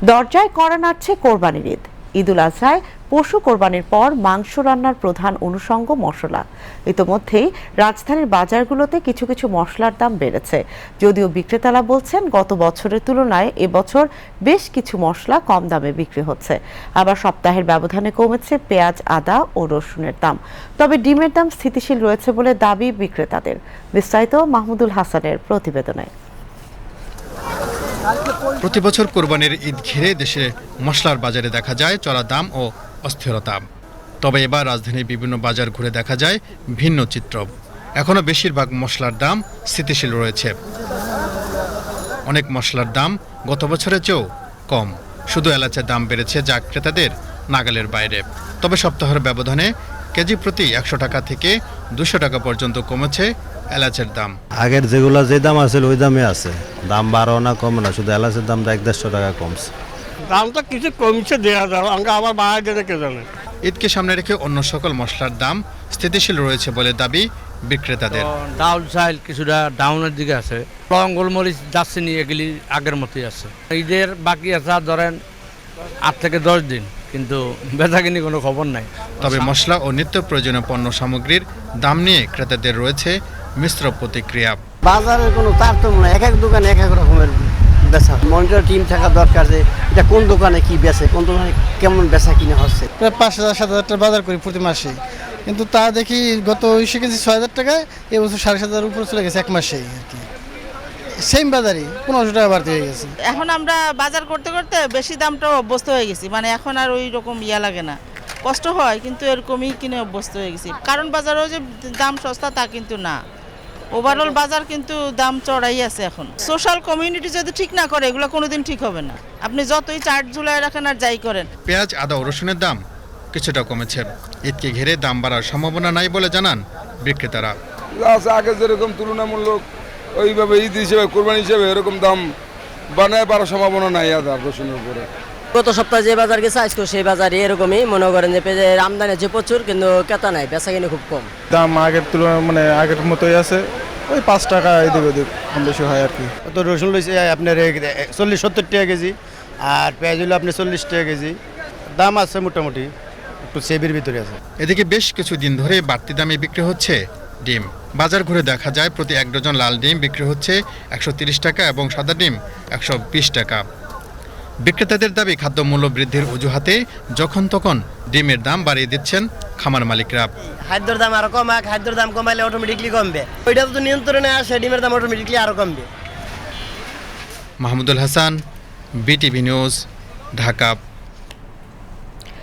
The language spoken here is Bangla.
দরজায় কড়া নাড়ছে কোরবানির ঈদ। ঈদুল আজহায় পশু কোরবানির পর মাংস রান্নার প্রধান অনুষঙ্গ মশলা। ইতোমধ্যেই রাজধানীর বাজারগুলোতে কিছু কিছু মশলার দাম বেড়েছে, যদিও বিক্রেতারা বলছেন গত বছরের তুলনায় এবছর বেশ কিছু মশলা কম দামে বিক্রি হচ্ছে। আবার সপ্তাহের ব্যবধানে কমেছে পেঁয়াজ, আদা ও রসুনের দাম। তবে ডিমের দাম স্থিতিশীল রয়েছে বলে দাবি বিক্রেতাদের। বিস্তারিত মাহমুদুল হাসানের প্রতিবেদনে। প্রতি বছর কোরবানির ঈদ ঘিরে দেশে মশলার বাজারে দেখা যায় চড়া দাম ও অস্থিরতা। তবে এবার রাজধানীর বিভিন্ন বাজার ঘুরে দেখা যায় ভিন্ন চিত্র। এখনও বেশিরভাগ মশলার দাম স্থিতিশীল রয়েছে। অনেক মশলার দাম গত বছরের চেয়েও কম। শুধু এলাচের দাম বেড়েছে, যা ক্রেতাদের নাগালের বাইরে। তবে সপ্তাহের ব্যবধানে কেজি প্রতি 100 টাকা থেকে 200 টাকা পর্যন্ত কমেছে এলাচের দাম। আগের যেগুলো যে দাম আছে ওই দামে আছে, দাম বাড়ো না কম না, শুধু এলাচের দামটা 150 টাকা কমছে। দামটা কিছু কমছে, দেওয়া যাবে, আবার বাড়ায় দেবে কে জানে। ঈদকে সামনে রেখে অন্য সকল মশলার দাম স্থিতিশীল রয়েছে বলে দাবি বিক্রেতাদের। ডাউল চাইল কিছুটা ডাউনের দিকে আছে, লবঙ্গ গোলমরিচ যাচ্ছে নিয়ে এগুলি আগের মতোই আছে। ঈদের বাকি আছে ধরেন 8 থেকে 10 দিন, কিন্তু বেচাকিনি কোনো খবর নাই। তবে মশলা ও নিত্য প্রয়োজনীয় পণ্য সামগ্রীর দাম নিয়ে ক্রেতাদের রয়েছে মিশ্র প্রতিক্রিয়া। বাজারের কোনো তারতম্য নাই, এক এক দোকানে এক এক রকমের বেচা। মনিটর টিম থাকা দরকার যে এটা কোন দোকানে কি বেচে, কোন দোকানে কেমন বেচা কিনে হচ্ছে। প্রায় 5,000-7,000 টাকা বাজার করি প্রতি মাসে, কিন্তু তা দেখি গত ইসে কেজি 6,000 টাকায়, এবছর 7,500 উপরে চলে গেছে এক মাসেই আর কি। সেম বাজারই 1500 টাকা বাড়তি হয়ে গেছে। এখন আমরা বাজার করতে করতে বেশি দামটাও অভ্যস্ত হয়ে গেছি, মানে এখন আর ওই রকম লাগে না, কষ্ট হয় কিন্তু এরকমই কিনে অভ্যস্ত হয়ে গেছি। কারণ বাজারেও যে দাম সস্তা তা কিন্তু না, ওভারঅল বাজার কিন্তু দাম চড়াই আছে। এখন সোশ্যাল কমিউনিটি যদি ঠিক না করে এগুলো কোনোদিন ঠিক হবে না। আপনি যতই চার্ট ঝুলায় রাখেন আর যাই করেন। পেঁয়াজ, আদা ও রসুনের দাম কিছুটা কমেছে। ঈদকে ঘিরে দাম বাড়ার সম্ভাবনা নাই বলে জানান বিক্রেতারা। আগে যেরকম তুলনামূলক ওইভাবে ঈদ হিসেবে, কোরবানি হিসেবে এরকম দাম বানায় পারার সম্ভাবনা নাই আদা রসুনের উপরে। গত সপ্তাহে যে বাজার গেছে আজকে সেই বাজারে এরকমই মনে করেন যে পেঁয়াজের আমদানি আছে প্রচুর, কিন্তু ক্রেতা নাই, বেচা কিনে খুব কম। দাম আগের তুলনায় মানে আগের মতোই আছে, ওই 5 টাকা এদিক ওদিক কম বেশি হয় আর কি। তো রসুন লইছে আপনার 40-70 টাকা কেজি, আর পেঁয়াজ হলো আপনার 40 টাকা কেজি। দাম আছে মোটামুটি, একটু সেবির ভিতরে আছে। এদিকে বেশ কিছুদিন ধরে বাড়তি দামে বিক্রি হচ্ছে ডিম। বাজার ঘুরে দেখা যায় প্রতি 1 ডজন লাল ডিম বিক্রি হচ্ছে 130 টাকা এবং সাদা ডিম 120 টাকা। বিক্রেতাদের দাবি খাদ্য মূল্য বৃদ্ধির অজুহাতে যখন তখন ডিমের দাম বাড়িয়ে দিচ্ছেন খামার মালিকরা। খাদ্যের দাম আরো কমা, খাদ্যের দাম কমাইলে অটোমেটিকলি কমবে, ওইটা তো নিয়ন্ত্রণে আসে, ডিমের দাম অটোমেটিকলি আরো কমবে। Mahmudul Hasan, BTV news, Dhaka.